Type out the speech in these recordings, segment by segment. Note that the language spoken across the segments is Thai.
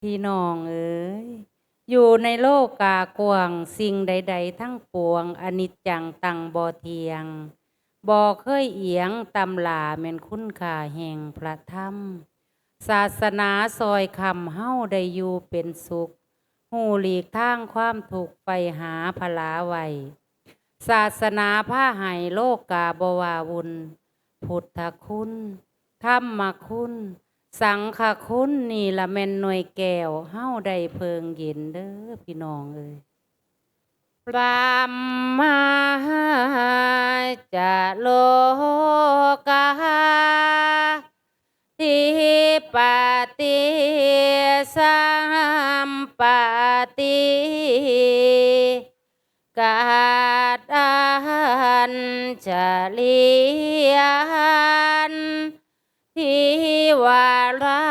พี่น้องเอ๋ยอยู่ในโลกกากว้างสิ่งใดๆทั้งปวงอนิจจังตังบ่เที่ยงบ่เคยเอียงตำลาแม่นคุณค่าแห่งพระธรรมศาสนาซอยคำเฮาได้อยู่เป็นสุขหูหลีกทางความถูกข์ไปหาพลาไว้ศาสนาผ้าให้โลกกาบวาวุ่นพุทธคุณธรรมคุณ สังฆคุณนี่ละแม่นหน่วยแก้วเฮาได้เพิงเย็นเด้อพี่น้องเอ้ยพระมหาจะโลกาทิปติสัมปติกาดันจะเลียน ทิวารั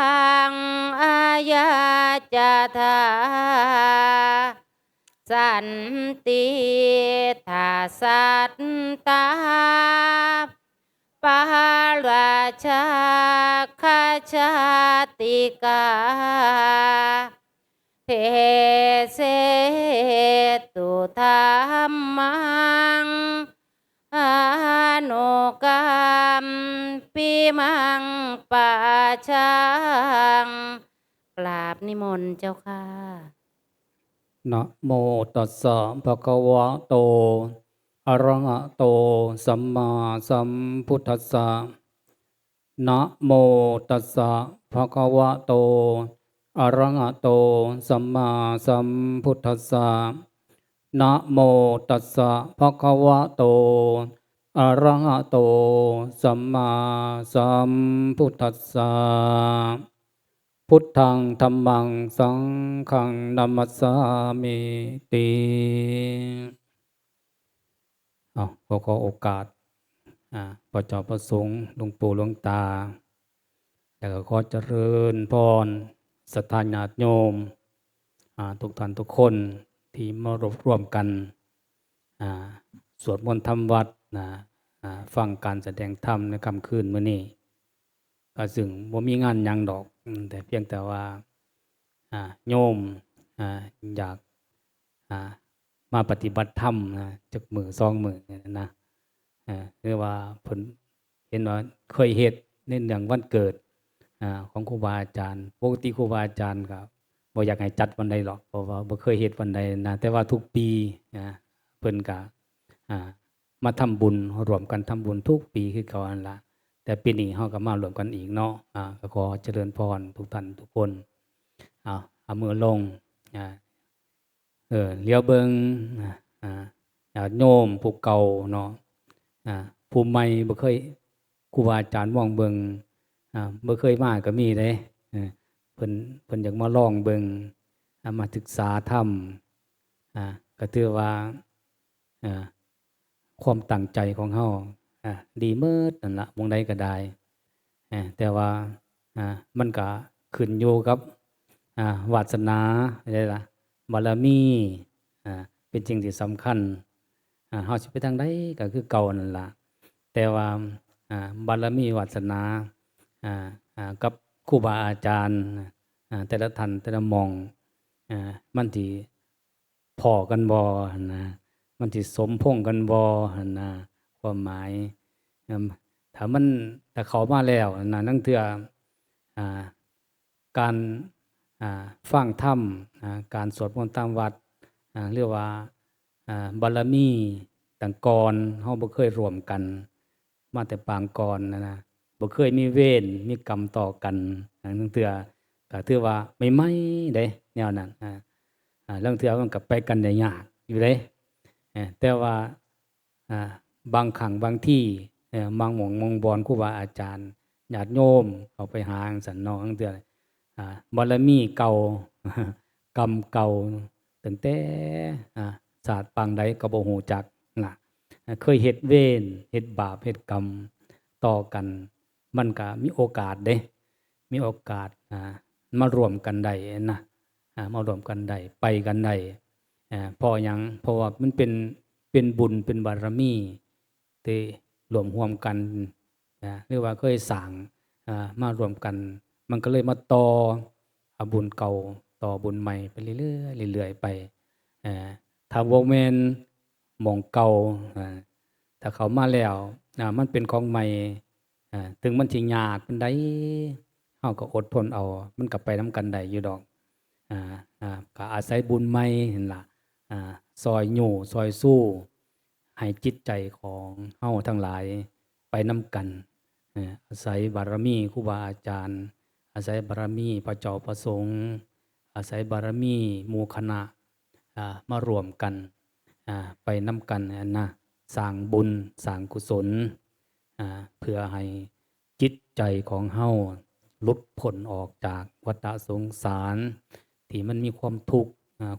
งอายาจาธาสันติทาสัตตาปาราชาคาชาติกาเทเสตุธรรมัง อานุกรรมปิมังปะชังกราบนิมนต์เจ้าค่ะนะโมตัสสะภะคะวะโตอะระหะโตสัมมาสัมพุทธัสสะนะโมตัสสะภะคะวะโตอะระหะโตสัมมาสัมพุทธัสสะนะโมตัสสะภะคะวะโตอะระหะโตสัมมาสัมพุทธัสสะพุทธังธัมมังสังฆังนัมมัสสามิติขอโอกาสพระเจ้าประสงค์หลวงปู่หลวงตาแต่ก็ขอเจริญพรศรัทธาญาติโยมทุกท่านทุกคนที่มารวบรวมกันสวดมนต์ทำวัดฟังการแสดงธรรมในค่ำคืนมื้อนี้ก็ซึ่งบ่มีงานหยังดอกแต่เพียงแต่ว่าโยมอยากมาปฏิบัติธรรมจักมือ2 มื้อนะคือว่าเพิ่นเห็นว่าเคยเฮ็ดในเรื่องวันเกิดของครูบาอาจารย์ปกติครูบาอาจารย์ก็บ่อยากให้จัดวันใดหรอกเพราะว่าบ่เคยเฮ็ดวันใดนะแต่ว่าทุกปีเพิ่นก็มาทำบุญร่วมกันทำบุญทุกปีคือเก่านั่นล่ะแต่ปีนี้เฮาก็มารวมกันอีกเนาะก็ขอเจริญพรทุกท่านทุกคนเอามือลงเลี้ยวเบิ่งญาติโยมผู้เก่าเนาะผู้ใหม่บ่เคยครูบาอาจารย์มองเบิ่งบ่เคยมาก็มีเด้เพิ่นอยากมาลองเบิ่งมาศึกษาธรรมก็ถือว่าความตั้งใจของเฮาดีเมิดนั่นล่ะหม้องใดก็ได้แต่ว่ามันก็ขึ้นอยู่กับวาสนาได้ล่ะบารมีเป็นสิ่งที่สำคัญเฮาสิไปทางใดก็คือเก่านั่นล่ะแต่ว่าบารมีวาสนากับครูบาอาจารย์แต่ละท่านแต่ละหม้องมันสิพ้อกันบ่หั่นนะมันสิสมพงษ์กันบ่หั่นนะความหมายถ้าเข้ามาแล้วนะนั่นเทื่อการฟังธรรมการสวดมนต์ตามวัดเรียกว่าบารมีต่างก่อนเฮาบ่เคยร่วมกันมาแต่ปางก่อนนะบ่เคยมีเวรมีกรรมต่อกันนั่นเทื่อก็ถือว่าใหม่ๆเด้แนวนั้นลางเทื่อมันก็ไปกันได้ยากอยู่เด้แต่ว่าบางครั้งบางที่บางหม่องมองบอนครูบาอาจารย์ญาติโยมเขาไปหาจั่งซั้นเนาะลางเทื่อบารมีเก่า กรรมเก่าตั้งแต่ศาสตร์ปางใดก็บ่ฮู้จักล่ะเคยเฮ็ดเวรเฮ็ดบาปเฮ็ดกรรมต่อกันมันก็มีโอกาสเด้มีโอกาสมารวมกันได้นะมารวมกันได้ไปกันได้เพราะหยังเพราะว่ามันเป็นบุญเป็นบารมีที่รวมร่วมกันหรือว่าเคยสร้างมารวมกันมันก็เลยมาต่อบุญเก่า ต่อบุญใหม่ไปเรื่อยๆเรื่อยๆไปถ้าบ่แม่นหม้องเก่าอ่าถ้าเขามาแล้วมันเป็นของใหม่ถึงมันสิยากปานใดเฮาก็อดทนเอา มันก็ไปนำกันได้อยู่ดอกก็อาศัยบุญใหม่นั่นล่ะซอยยู่ซอยสู้ให้จิตใจของเฮาทั้งหลายไปนำกันอาศัยบารมีครูบาอาจารย์ อาศัยบารมีพระเจ้าประสงค์อาศัยบารมีหมู่คณะมารวมกันไปนำกันนะสร้างบุญสร้างกุศลเพื่อให้จิตใจของเฮาหลุดพ้นออกจากวัฏสงสารที่มันมีความทุกข์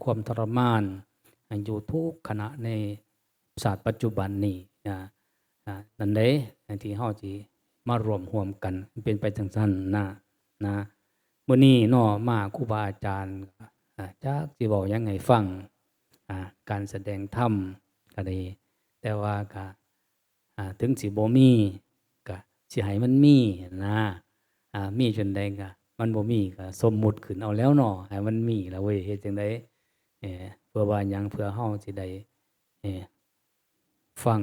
ความทรมานอยู่ทุกขณะในศาสตร์ปัจจุบันนี้นั่นเด้ที่เฮาสิมารวมร่วมกันเป็นไปจังซั่นนะมื้อนี้เนาะมาครูบาอาจารย์จักสิเว้าหยังให้ฟังการแสดงธรรมก็ดีแต่ว่าก็ถึงสิบ่มีก็สิให้มันมีนะมีจนใดก็มันบ่มีก็สมมุติขึ้นเอาแล้วเนาะให้มันมีล่ะเว้ยเฮ็ดจังได๋เพื่อว่าหยังเพื่อเฮาสิได้ฟัง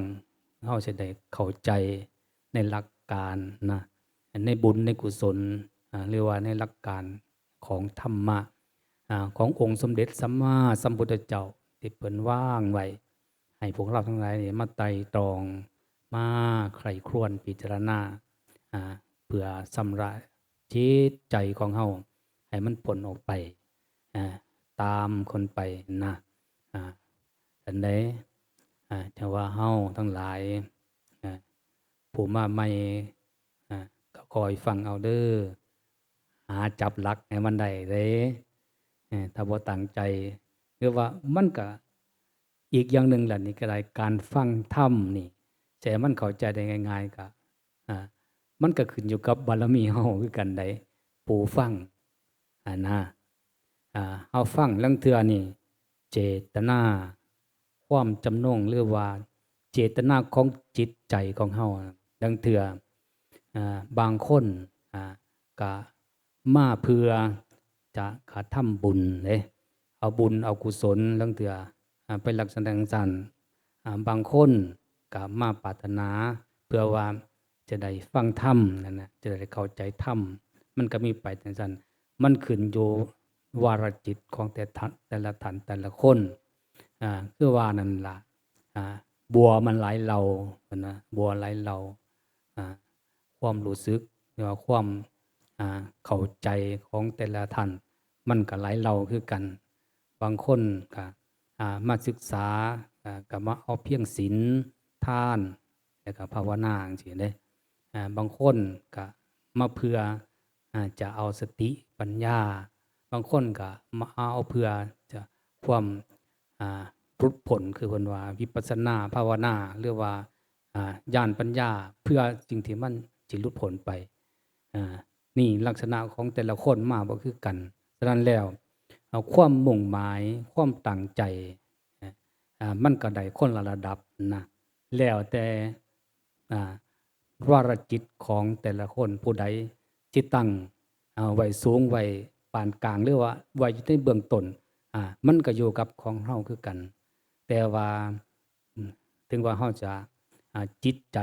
เฮาสิได้เข้าใจในหลักการนะในบุญในกุศลเรียกว่าในหลักการของธรรมะขององค์สมเด็จสัมมาสัมพุทธเจ้าที่เพิ่นวางไว้ให้พวกเราทั้งหลายมาไตร่ตรองมาใคร่ครวญพิจารณาเพื่อสำระจิตใจของเฮาให้มันพ้นออกไปตามคนไปนะอันใดจะว่าเฮาทั้งหลายผู้มาใหม่ก็คอยฟังเอาเด้อหาจับหลักให้มันได้เด้ถ้าบ่ตั้งใจหรือว่ามันก็อีกอย่างหนึ่งล่ะนี่ก็ได้การฟังธรรมนี่แต่มันเข้าใจได้ง่ายๆก็มันก็ขึ้นอยู่กับบารมีเฮาคือกันได้ผู้ฟังนะเฮาฟังลางเทื่อนี่เจตนาความจำนงหรือว่าเจตนาของจิตใจของเฮาลางเทื่อบางคนก็มาเพื่อจะกระทำบุญเลยเอาบุญเอากุศลลางเทื่อไปลักษณะจังซั่นบางคนก็มาปรารถนาเพื่อว่าจะได้ฟังธรรมนั่นน่ะจะได้เข้าใจธรรมมันก็มีไปจังซั่นมันขึ้นอยู่วาระจิตของแต่ละท่านแต่ละคนคือว่านั่นล่ะบัวมันหลายเหล่านะบัวหลายเหล่าความรู้สึกหรือว่าความเข้าใจของแต่ละท่านมันก็หลายเหล่าคือกันบางคนก็มาศึกษาก็มาเอาเพียงศีลทานแล้วก็ภาวนาจังซี่เด้บางคนก็มาเพื่อจะเอาสติปัญญาบางคนก็มาเอาเพื่อจะความหลุดพ้นคือเพิ่นว่าวิปัสสนาภาวนาหรือว่าญาณปัญญาเพื่อสิ่งที่มันสิหลุดพ้นไปนี่ลักษณะของแต่ละคนมาบ่คือกันฉะนั้นแล้วความมุ่งหมายความตั้งใจมันก็ได้คนละระดับนะแล้วแต่วาระจิตของแต่ละคนผู้ใดจิตตั้งไว้สูงไว้ปานกลางหรือว่าไว้อยู่ในเบื้องต้นมันก็อยู่กับของเฮาคือกันแต่ว่าถึงว่าเฮาจะจิตใจ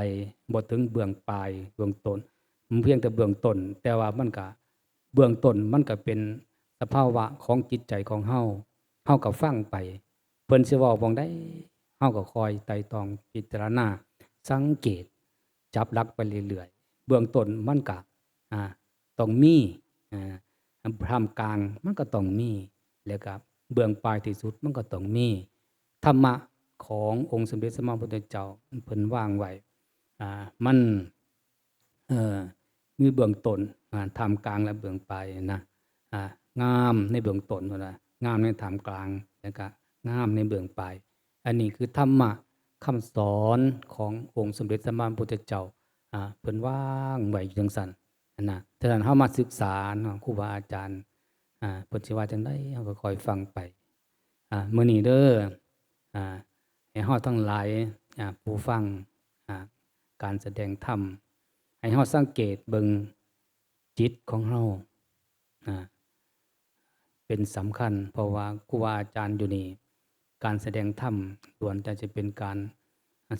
บ่ถึงเบื้องปลายเบื้องต้นมันเพียงแต่เบื้องต้นแต่ว่ามันก็เบื้องต้นมันก็เป็นสภาวะของจิตใจของเฮาก็ฟังไปเพิ่นสิเว้าบ่งใดเฮาก็คอยไตร่ตรองพิจารณาสังเกตจับหลักไปเรื่อยๆเบื้องต้นมันก็ต้องมีท่ามกลางมันก็ต้องมีแล้วก็เบื้องปลายที่สุดมันก็ต้องมีธรรมะขององค์สมเด็จสัมมาสัมพุทธเจ้าเพิ่นวางไว้มันมีเบื้องต้นท่ามกลางและเบื้องปลายนะงามในเบื้องต้นนะงามในท่ามกลางแล้วก็งามในเบื้องปลายอันนี้คือธรรมะคำสอนขององค์สมเด็จสัมมาสัมพุทธเจ้าเพิ่นวางไว้จังซั่นนะฉะนั้นเฮามาศึกษาเนาะครูบาอาจารย์เพิ่นสิว่าจังได๋เฮาก็คอยฟังไปมื้อนี้เด้อให้เฮาทั้งหลายผู้ฟังการแสดงธรรมให้เฮาสังเกตเบิ่งจิตของเฮา เป็นสำคัญ เพราะว่าครูบาอาจารย์อยู่นี่การแสดงธรรมล้วนแต่จะเป็นการ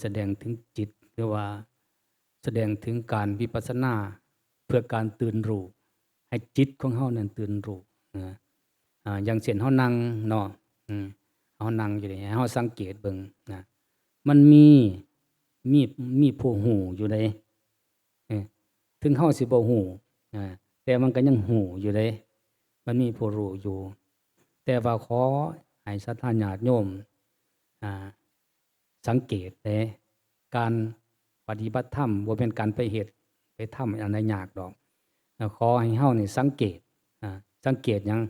แสดงถึงจิตหรือว่าแสดงถึงการวิปัสสนาเพื่อการตื่นรู้ให้จิตของเฮานั้นตื่นรู้นะอย่างเช่นเฮานั่งเนาะเฮานั่งอยู่นี่ให้เฮาสังเกตเบิ่งนะมันมีมีผู้หูอยู่ในถึงเฮาสิบ่ฮู้แต่มันก็ยังหูอยู่เด้มันมีผู้รู้อยู่แต่ว่าขอให้ศรัทธาญาติโยมสังเกตเด้การปฏิบัติธรรมบ่แม่นการไปเฮ็ดไปทำอันใดยากดอกขอให้เฮานี่สังเกตสังเกตหยัง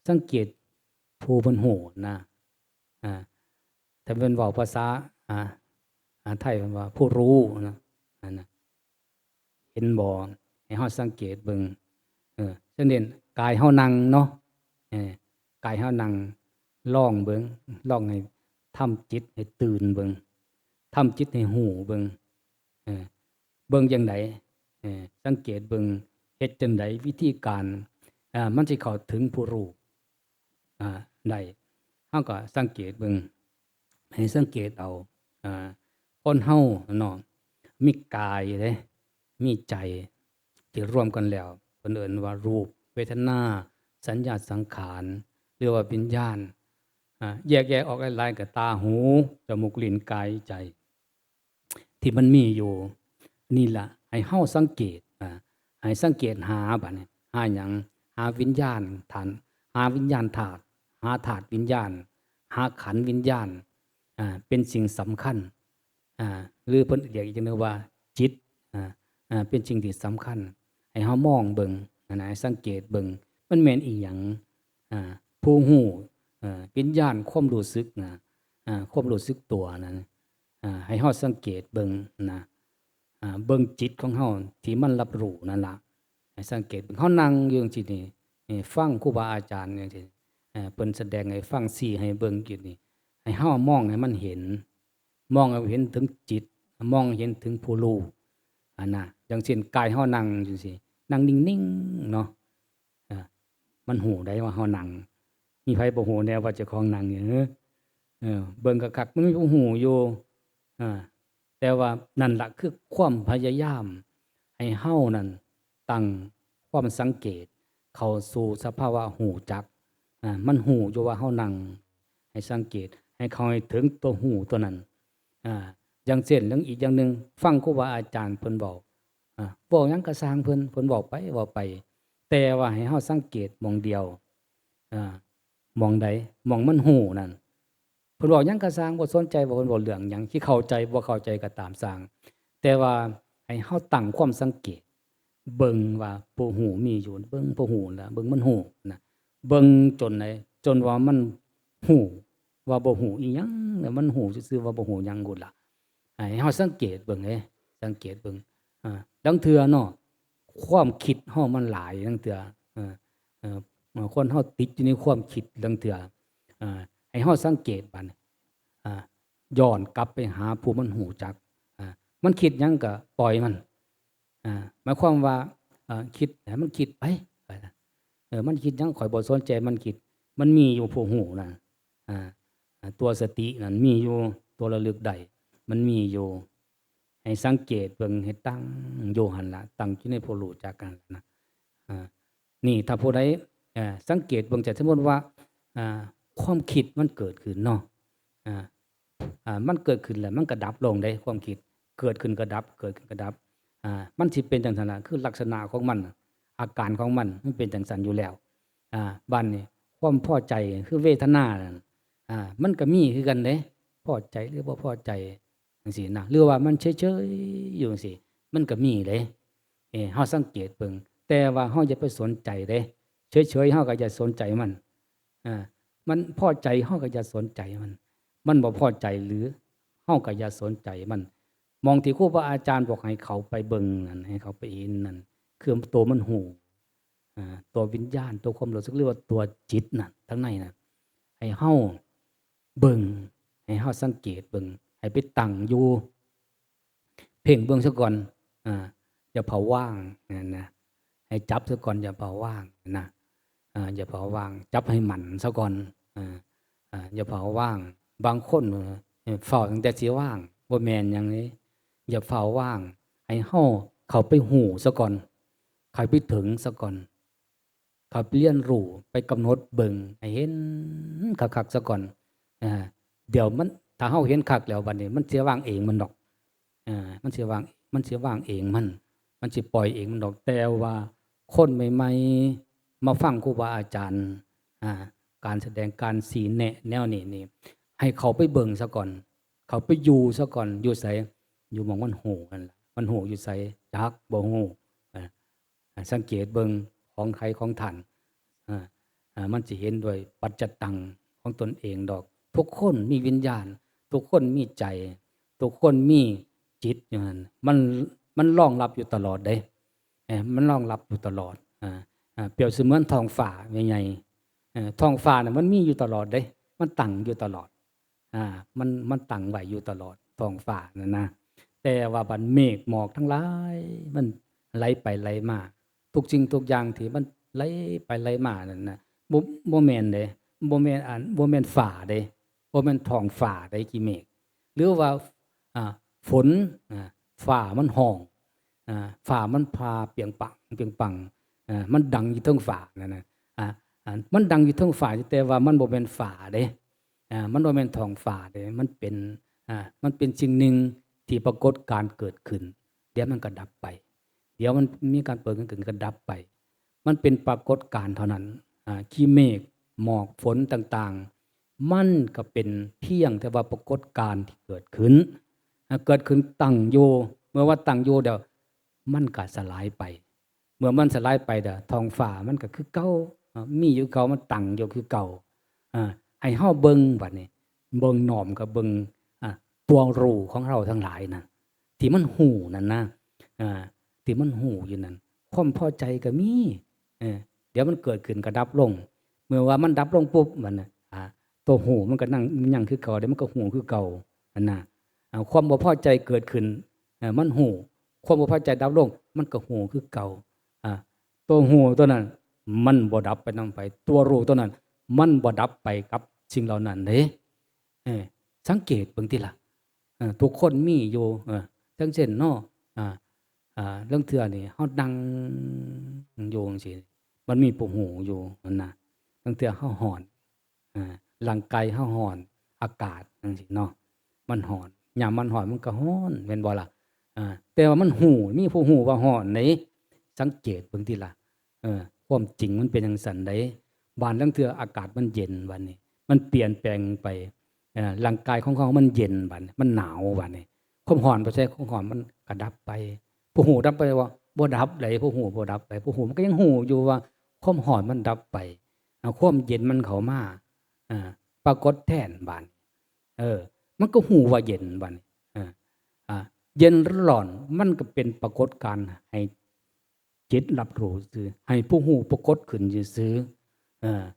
สังเกตผู้เพิ่นฮู้นะถ้าเพิ่นเว้าภาษาไทยเพิ่นว่าผู้รู้นะนั่นน่ะเห็นบ่ให้เฮาสังเกตเบิ่งฉะนั้นกายเฮานั่งเนาะกายเฮานั่งลองเบิ่งลองให้ทำจิตให้ตื่นเบิ่งทำจิตให้หูเบิ่งเบิ่งจังไดสังเกตเบิ่งเฮ็ดจังไดวิธีการมันสิเข้าถึงผู้รู้ได้เฮาก็สังเกตเบิ่งให้สังเกตเอาคนเฮาเนาะมีกายเด้มีใจที่รวมกันแล้วเพิ่นเอิ้นว่ารูปเวทนาสัญญาสังขารหรือว่าวิญญาณแยกออกหลายๆก็ตาหูจมูกลิ้นกายใจที่มันมีอยู่นี่ล่ะให้เฮาสังเกตให้สังเกตหาบัดนี้หาหยังหาวิญญาณฐานหาวิญญาณธาตุหาธาตุวิญญาณหาขันธ์วิญญาณเป็นสิ่งสำคัญหรือเพิ่นเรียกอีกจังนึงว่าจิตเป็นสิ่งที่สำคัญให้เฮามองเบิ่งนะสังเกตเบิ่งมันแม่นอีหยังผู้ฮู้วิญญาณความรู้สึกความรู้สึกตัวนั้นให้เฮาสังเกตเบิ่งนะเบิ่งจิตของเฮาที่มันรับรู้นั่นล่ะให้สังเกตเฮานั่งอยู่จังซี่นี่ฟังครูบาอาจารย์จังซี่เพิ่นแสดงให้ฟังชี้ให้เบิ่งอยู่นี่ให้เฮามองให้มันเห็นมองให้เห็นถึงจิตมองเห็นถึงผู้รู้น่ะอย่างเช่นกายเฮานั่งจังซี่นั่งนิ่งๆเนาะมันฮู้ได้ว่าเฮานั่งมีไผบ่ฮู้แน่ว่าเจ้าของนั่งนี่เบิ่งคักๆมันมีผู้ฮู้อยู่แต่ว่านั่นล่ะคือความพยายามให้เฮานั่นตั้งความสังเกตเข้าสู่สภาวะหูจักมันหูอยู่ว่าเฮานั่งให้สังเกตให้เข้าให้ถึงตัวหูตัวนั้นอย่างเช่นเรื่องอีกอย่างหนึ่งฟังครูบาอาจารย์เพิ่นบอกเว้าหยังก็สร้างเพิ่นเว้าไปแต่ว่าให้เฮาสังเกตหม้องเดียวหม้องใดหม้องมันหูนั่นเพิ่นเว้าหยังก็สร้างบ่สนใจว่าเพิ่นเว้าเรื่องหยังสิเข้าใจบ่เข้าใจก็ตามสร้างแต่ว่าให้เฮาตั้งความสังเกตเบิ่งว่าผู้หูมีอยู่เบิ่งผู้หูล่ะเบิ่งมันหูนะเบิ่งจนไหนจนว่ามันหูว่าบ่หูอีหยังมันหูซื่อๆว่าบ่หูหยังกูล่ะให้เฮาสังเกตเบิ่งสังเกตเบิ่งลางเทื่อเนาะความคิดเฮามันหลายลางเทื่อคนเฮาติดอยู่ในความคิดลางเทื่อให้เฮาสังเกตบัดนี้ย้อนกลับไปหาผู้มันหูจักมันคิดหยังก็ปล่อยมันหมายความว่าคิดให้มันคิดไปมันคิดหยังข่อยบ่สนใจมันคิดมันมีอยู่ผู้หูนั่นตัวสตินั่นมีอยู่ตัวระลึกได้มันมีอยู่ให้สังเกตเบิ่งให้ตั้งอยู่หั่นล่ะตั้งอยู่ในผู้รู้จักกันนะนี่ถ้าผู้ใดสังเกตเบิ่งจะสมมุติว่าความคิดมันเกิดขึ้นเนาะมันเกิดขึ้นแล้วมันก็ดับลงได้ความคิดเกิดขึ้นก็ดับเกิดขึ้นก็ดับมันสิเป็นจังซั่นล่ะคือลักษณะของมันอาการของมันเป็นจังซั่นอยู่แล้วบัดนี้ความพอใจคือเวทนานั่นมันก็มีคือกันเด้พอใจหรือบ่พอใจจังซี่นะหรือว่ามันเฉยๆอยู่จังซี่มันก็มีเด้เฮาสังเกตเบิ่งแต่ว่าเฮาอย่าไปสนใจเด้เฉยๆเฮาก็อย่าสนใจมันมันพอใจเฮาก็อย่าสนใจมันบ่พอใจหรือเฮาก็อย่าสนใจมันมองที่ครูบาอาจารย์บอกให้เขาไปเบิ่งนั่นให้เขาไปเห็นนั่นคือตัวมันหูตัววิญญาณตัวความรู้สึกเรียกว่าตัวจิตน่ะทั้งในน่ะให้เฮาเบิ่งให้เฮาสังเกตเบิ่งให้ไปตั้งอยู่เพ่งเบิ่งซะก่อนอย่าเผาว่างนั่นนะให้จับซะก่อนอย่าเผาว่างนะ อย่าเผาว่างจับให้มันซะก่อนอ่าอย่าเผาว่างบางคนเฝ้าตั้งแต่สิว่างบ่แม่นหยังนี้อย่าเฝ้าว่างให้เฮาเข้าไปหูซะก่อนเข้าไปถึงซะก่อนเข้าไปเรียนรู้ไปกำหนดเบิ่งให้เห็นคักๆซะก่อนอ่าเดี๋ยวมันถ้าเฮาเห็นคักแล้วบัดนี้มันสิว่างเองมันดอกมันสิว่างเองมันสิปล่อยเองมันดอกแต่ว่าคนใหม่ๆมาฟังครูบาอาจารย์อ่าการแสดงการสีแนะแนวนี้นี่ให้เขาไปเบิ่งซะก่อนเขาไปอยู่ซะก่อนอยู่ไสอยู่หม้องมันโหนั่นล่ะมันโหอยู่ไสจักบ่ฮู้อ่าสังเกตเบิ่งของใครของท่านมันสิเห็นด้วยปัจจตังของตนเองดอกทุกคนมีวิญญาณทุกคนมีใจทุกคนมีจิตอยู่นั่นมันรองรับอยู่ตลอดเด้มันรองรับอยู่ตลอดเปรียบเสมือนท้องฟ้าใหญ่ๆท้องฟ้าน่ะมันมีอยู่ตลอดเด้มันตั้งอยู่ตลอดมันตั้งไว้อยู่ตลอดท้องฟ้านั่นนะแต่ว่าบัดเมฆหมอกทั้งหลายมันไหลไปไหลมาทุกสิ่งทุกอย่างที่มันไหลไปไหลมานั่นน่ะบ่แม่นเด้บ่แม่นบ่แม่นฟ้าเด้บ่แม่นท้องฟ้าเด้กี่เมฆหรือว่าฝนฟ้ามันห้องฟ้ามันพาเปียงปังมันดังอยู่เทิงฟ้านั่นน่ะมันดังอยู่เทิงฟ้าแต่ว่ามันบ่แม่นฟ้าเด้มันบ่แม่นท้องฟ้าเด้มันเป็นสิ่งหนึ่งที่ปรากฏการณ์เกิดขึ้นเดี๋ยวมันก็ดับไปเดี๋ยวมันมีการเปิดขึ้นก็ดับไปมันเป็นปรากฏการณ์เท่านั้นขี้เมฆหมอกฝนต่างๆมันก็เป็นเพียงแต่ว่าปรากฏการณ์ที่เกิดขึ้นตั้งอยู่เมื่อว่าตั้งอยู่เดี๋ยวมันก็สลายไปเมื่อมันสลายไปเดี๋ยวท้องฟ้ามันก็คือเก่ามีอยู่เก่ามันตั้งอยู่คือเก่าให้เฮาเบิ่งบัดนี้เบิ่งน้อมกับเบิ่งตัวรู้ของเราทั้งหลายนะที่มันหูนั่นนะที่มันหูอยู่นั่นความพอใจก็มีเดี๋ยวมันเกิดขึ้นก็ดับลงเมื่อว่ามันดับลงปุ๊บมันตัวหูมันก็นั่งยังคือเก่าเดี๋ยวมันก็หูคือเก่านั่นนะความบ่พอใจเกิดขึ้นมันหูความบ่พอใจดับลงมันก็หูคือเก่าตัวหูตัวนั้นมันบ่ดับไปนำไปตัวรู้ตัวนั้นมันบ่ดับไปกับสิ่งเหล่านั้นเด้สังเกตเบิ่งติล่ะทุกคนมีอยู่จังเช่นเนาะเรื่องเทื่อนี่เฮานั่งอยู่จังซี่มันมีผู้หูอยู่นั่นน่ะเรื่องเทื่อเฮาฮ้อนร่างกายเฮาฮ้อนอากาศจังซี่เนาะมันฮ้อนยามมันฮ้อนมันก็ฮ้อนแม่นบ่ล่ะแต่ว่ามันหูมีผู้หูว่าฮ้อนไหนสังเกตเบิ่งติล่ะความจริงมันเป็นจังซั่นเด้บ้านลางเทื่ออากาศมันเย็นบัดนี้มันเปลี่ยนแปลงไปร่างกายของเขามันเย็นบัดนี้มันหนาวบัดนี้ความร้อนบ่ใช่ความร้อนมันก็ดับไปผู้หูดับไปว่าบ่ดับไดผู้หูบ่ดับไปผู้หูมันก็ยังหูอยู่ว่าความร้อนมันดับไปความเย็นมันเข้ามาปรากฏแทนบัดมันก็หูว่าเย็นบัดนี้เย็นหรือร้อนมันก็เป็นปรากฏการณ์ให้จิตรับรู้ซื่อให้ผู้หูปรากฏขึ้นซื่อ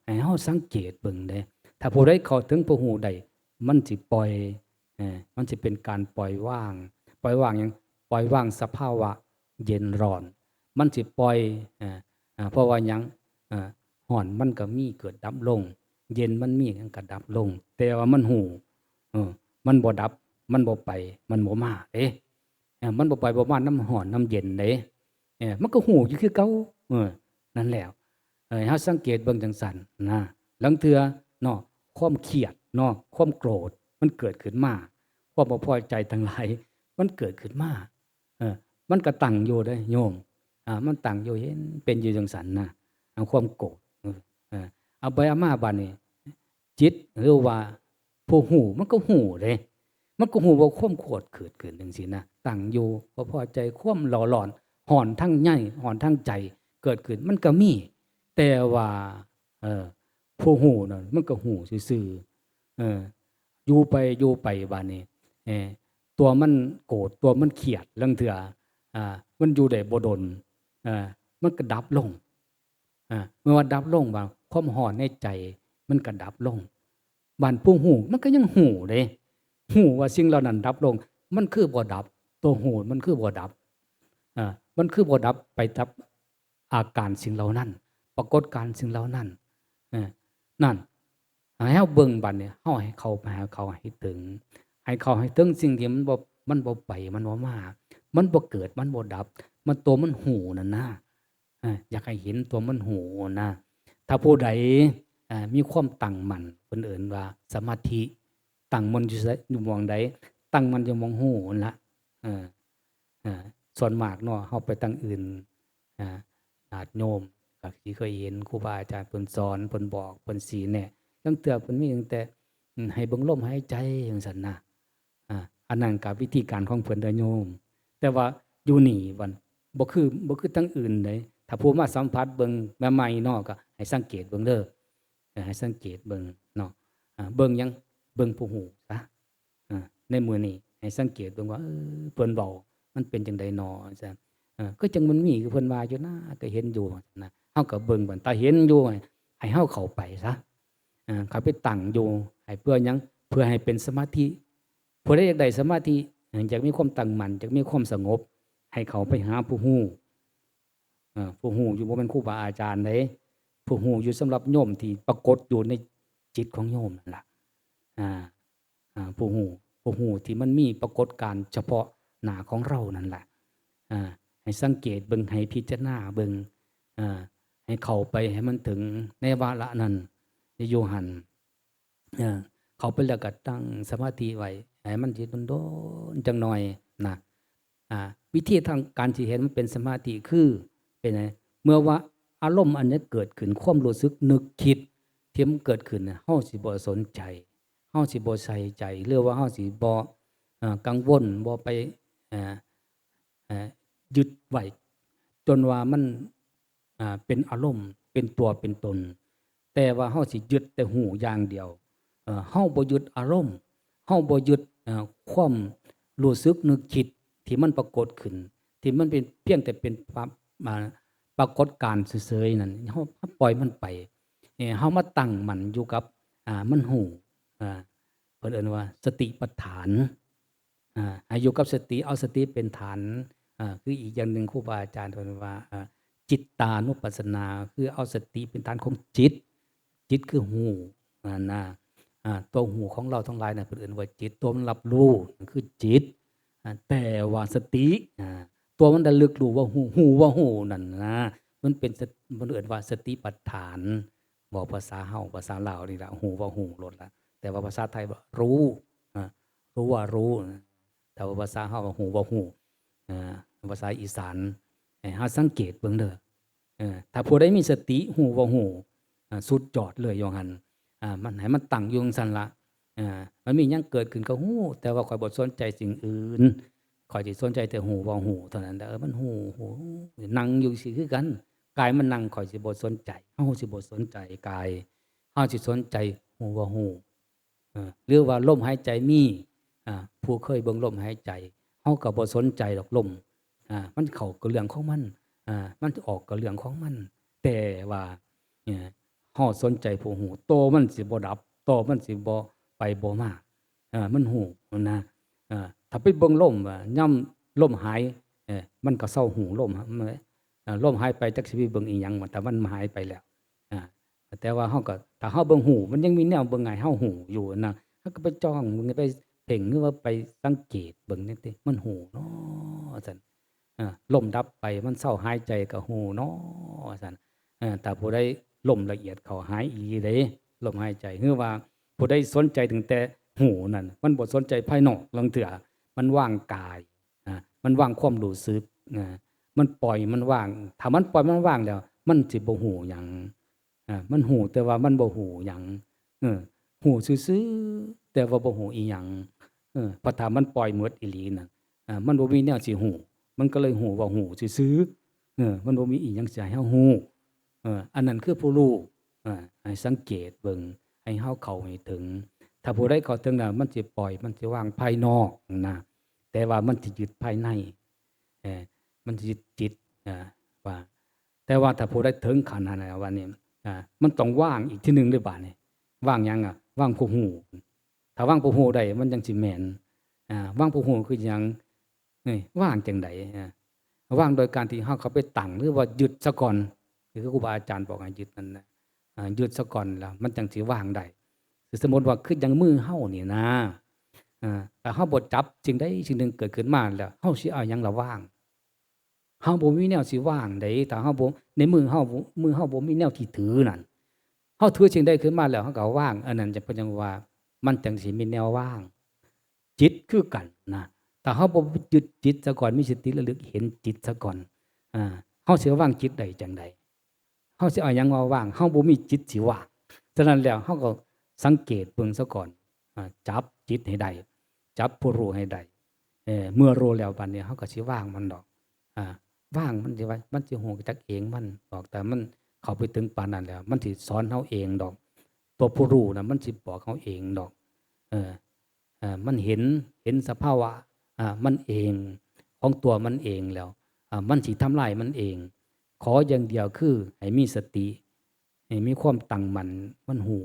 ให้เฮาสังเกตเบิ่งเด้ถ้าผู้ใดเข้าถึงผู้หูได้มันสิปล่อยมันสิเป็นการปล่อยว่างหยังปล่อยว่างสภาวะเย็นร้อนมันสิปล่อยเพราะว่าหยังร้อนมันก็มีเกิดดับลงเย็นมันมีมันก็ดับลงแต่ว่ามันหูมันบ่ดับมันบ่ไปมันบ่มาเด้มันบ่ไปบ่มาน้ำร้อนน้ำเย็นเด้มันก็หูอยู่คือเก่านั่นแหละเฮาสังเกตเบิ่งจังซั่นนะลางเทื่อเนาะความเครียดเนาะความโกรธมันเกิดขึ้นมาความบ่พอใจทั้งหลายมันเกิดขึ้นมามันก็ตั้งอยู่ได้โยมมันตั้งอยู่เห็นเป็นอยู่จังซั่นนะความโกรธเอาไปเอามาบัดนี้จิตหรือว่าผู้หูมันก็หูเด้มันก็หูว่าความโกรธเกิดขึ้นจังซี่นะตั้งอยู่บ่พอใจความหล่อหลอนห่อนทั้งใหญ่ห่อนทั้งใจเกิดขึ้นมันก็มีแต่ว่าผู้หูนั่นมันก็หูซื่อๆอยู่ไปบัดนี้ตัวมันโกรธตัวมันเครียดลางเทื่อมันอยู่ได้บ่ดนมันก็ดับลงเมื่อว่าดับลงว่าความร้อนในใจมันก็ดับลงบ้านผู้หูมันก็ยังหูเด้หูว่าสิ่งเหล่านั้นดับลงมันคือบ่ดับตัวหูมันคือบ่ดับมันคือบ่ดับไปดับอาการสิ่งเหล่านั้น ปรากฏการณ์สิ่งเหล่านั้นเออนั่นให้เฮาเบิ่งบัดนี้เฮาให้เข้าไปหาเขาให้ถึงให้เข้าให้ถึงสิ่งที่มันบ่ไปมันบ่มามันบ่เกิดมันบ่ดับมันตัวมันหูนั่นนะอยากให้เห็นตัวมันหูนะถ้าผู้ใดมีความตั้งมั่นเพิ่นเอิ้นว่าสมาธิตั้งมันอยู่ไสอยู่หม้องใดตั้งมันอยู่หม้องหูนั่นล่ะเออ ส่วนมากเนาะเฮาไปทางอื่นอ่าญาติโยมก็สิเคยเห็นครูบาอาจารย์เพิ่นสอนเพิ่นบอกเพิ่นชี้แนะจังเทื่อเพิ่นมีตั้งแต่ให้เบิ่งลมหายใจจังซั่นนะอันนั้นก็วิธีการของเพิ่นเด้อโยมแต่ว่าอยู่นี่บัดบ่คือทางอื่นเด้ถ้าผู้มาสัมผัสเบิ่งใหม่ๆเนาะก็ให้สังเกตเบิ่งเด้อให้สังเกตเบิ่งเนาะเบิ่งหยังเบิ่งผู้ฮู้ซะในมื้อนี้ให้สังเกตเบิ่งว่าเพิ่นเว้า มันเป็นจังไดน้อจังก็จังมันมีคือเพิ่นว่าอยู่นะก็เห็นอยู่นะเฮาก็เบิ่งบัดถ้าเห็นอยู่ให้เฮาเข้าไปซะเข้าไปตั้งอยู่ให้เพื่อหยังเพื่อให้เป็นสมาธิผู้ใดอยากได้สมาธิอยากมีความตั้งมั่นอยากมีความสงบให้เข้าไปหาผู้ฮู้ผู้ฮู้อยู่บ่แม่นครูบาอาจารย์เด้ผู้ฮู้อยู่สำหรับโยมที่ปรากฏอยู่ในจิตของโยมนั่นล่ะผู้ฮู้ที่มันมีปรากฏการณ์เฉพาะหน้าของเรานั่นแหละให้สังเกตเบิ่งให้พิจารณาเบิ่งให้เข้าไปให้มันถึงในวาระนั้นอยู่หันเข้าไปแล้วก็ตั้งสมาธิไว้ให้มันสิโดนๆจังหน่อยนะวิธีทางการสิเห็นมันเป็นสมาธิคือเป็นไงเมื่อว่าอารมณ์อันนี้เกิดขึ้นความรู้สึกนึกคิดที่มันเกิดขึ้นเฮาสิบ่สนใจเฮาสิบ่ใส่ใจหรือว่าเฮาสิบ่กังวลบ่ไปยึดไว้จนว่ามันเป็นอารมณ์เป็นตัวเป็นตนแต่ว่าเฮาสิยึดแต่หูอย่างเดียวเฮาบ่ยึดอารมณ์เฮาบ่ยึดความรู้สึกนึกคิดที่มันปรากฏขึ้นที่มันเป็นเพียงแต่เป็นปรากฏการณ์เฉยๆนั่นเฮาปล่อยมันไปเฮามาตั้งมันอยู่กับมันหูเพิ่นเอิ้นว่าสติปัฏฐานให้อยู่กับสติเอาสติเป็นฐานคืออีกอย่างหนึ่งครูบาอาจารย์เพิ่นว่าจิตตานุปัสสนาคือเอาสติเป็นฐานของจิตจิตคือหูนะตัวหูของเราทั้งหลายน่ะเพิ่นเอิ้นว่าจิตตัวมันรับรู้คือจิตแต่ว่าสติตัวมันระลึกรู้ว่าหูว่าหูนั่นนะมันเป็นมันเอิ้นว่าสติปัฏฐานบอกภาษาเฮาภาษาลาวนี่ล่ะหูว่าหูโลดล่ะแต่ว่าภาษาไทยว่ารู้รู้ว่ารู้แต่ว่าภาษาเฮาว่าหูว่าหูภาษาอีสานให้เฮาสังเกตเบิ่งเด้อถ้าผู้ใดมีสติหูว่าหูสุดยอดเลยอยู่หั่นมันให้มันตั้งอยู่จังซั่นล่ะมันมีหยังเกิดขึ้นก็ฮู้แต่ว่าข้อยบ่สนใจสิ่งอื่นข้อยสิสนใจแต่หูว่าหูเท่านั้นเด้อมันหูนั่งอยู่สิคือกันกายมันนั่งข้อยสิบ่สนใจเฮาสิบ่สนใจกายเฮาสิสนใจหูว่าหูหรือว่าลมหายใจมีผู้เคยเบิ่งลมหายใจเฮาก็บ่สนใจดอกลมมันเข้าก็เรื่องของมันมันออกก็เรื่องของมันแต่ว่าเฮาสนใจผู้หูโตมันสิบ่ดับโตมันสิบ่ไปบ่มามันหูนะถ้าไปเบิ่งลมย่ำลมหายมันก็เซาหูลมลมหายไปจักสิไปเบิ่งอีหยังแต่มันหายไปแล้วแต่ว่าเฮาก็ถ้าเฮาเบิ่งหูมันยังมีแนวเบิ่งให้เฮาหูอยู่นะเฮาก็ไปจ้องมึงไปเพ่งหรือว่าไปสังเกตเบิ่งจังซี่มันหูเนาะซั่นลมดับไปมันเศร้าหายใจก็หูเนาะซั่นแต่ผู้ใดลมละเอียดเข้าหายอีเด้ลมหายใจคือว่าผู้ใดสนใจถึงแต่หูนั่นมันบ่สนใจภายนอกลางเทื่อมันว่างกายมันว่างความรู้สึกมันปล่อยมันว่างถ้ามันปล่อยมันว่างแล้วมันสิบ่หูหยังมันหูแต่ว่ามันบ่หูหยังหูซื่อๆแต่ว่าบ่หูอีหยังเพราะถ้ามันปล่อยหมดอีหลีน่ะมันบ่มีแนวสิหูมันก็เลยหูว่าหูซื่อๆมันบ่มีอีหยังสิให้เฮาฮู้อันนั้นคือผู้รู้ให้สังเกตเบิ่งให้เฮาเข้าให้ถึงถ้าผู้ใดเข้าถึงน่ะมันสิปล่อยมันสิวางภายนอกนะแต่ว่ามันสิยึดภายในมันสิยึดจิตว่าแต่ว่าถ้าผู้ใดถึงขนาดนั้นว่านี่มันต้องว่างอีกทีนึงด้วยบาดนี้ว่างหยังว่างผู้ฮู้ถ้าว่างผู้ฮู้ได้มันจังสิแม่นว่างผู้ฮู้คือหยังว่างจังไดว่างโดยการที่เฮาเข้าไปตั้งหรือว่ายึดซะก่อน คือครูบาอาจารย์บอกให้ยึดนั่นนะยึดซะก่อนแล้วมันจังสิวางได้สมมุติว่าคือจังมือเฮานี่นะแต่เฮาบ่จับสิ่งใดสิ่งหนึ่งเกิดขึ้นมาแล้วเฮาสิเอาหยังละวางเฮาบ่มีแนวสิวางได้ถ้าเฮาบ่ในมือเฮาบ่มีแนวที่ถือนั่นเฮาถือสิ่งใดขึ้นมาแล้วเฮาก็วางอันนั้นจะเป็นจังว่ามันจังสิมีแนววางจิตคือกันนะถ้าเฮาบ่ยึดจิตซะก่อนมีสติระลึกเห็นจิตซะก่อนเฮาสิวางจิตได้จังใดเฮาสิเอาหยังมาว่างเฮาบ่มีจิตสิว่างฉะนั้นแล้วเฮาก็สังเกตเบิ่งซะก่อนจับจิตให้ได้จับผู้รู้ให้ได้เมื่อรู้แล้วบัดนี้เฮาก็สิวางมันดอกว่างมันสิว่ามันสิฮู้จักเองมันดอกแต่มันเข้าไปถึงปานนั้นแล้วมันสิสอนเฮาเองดอกตัวผู้รู้น่ะมันสิบอกเฮาเองดอกมันเห็นสภาวะมันเองของตัวมันเองแล้วมันสิทำลายมันเองขออย่างเดียวคือให้มีสติให้มีความตั้งมั่นมันหู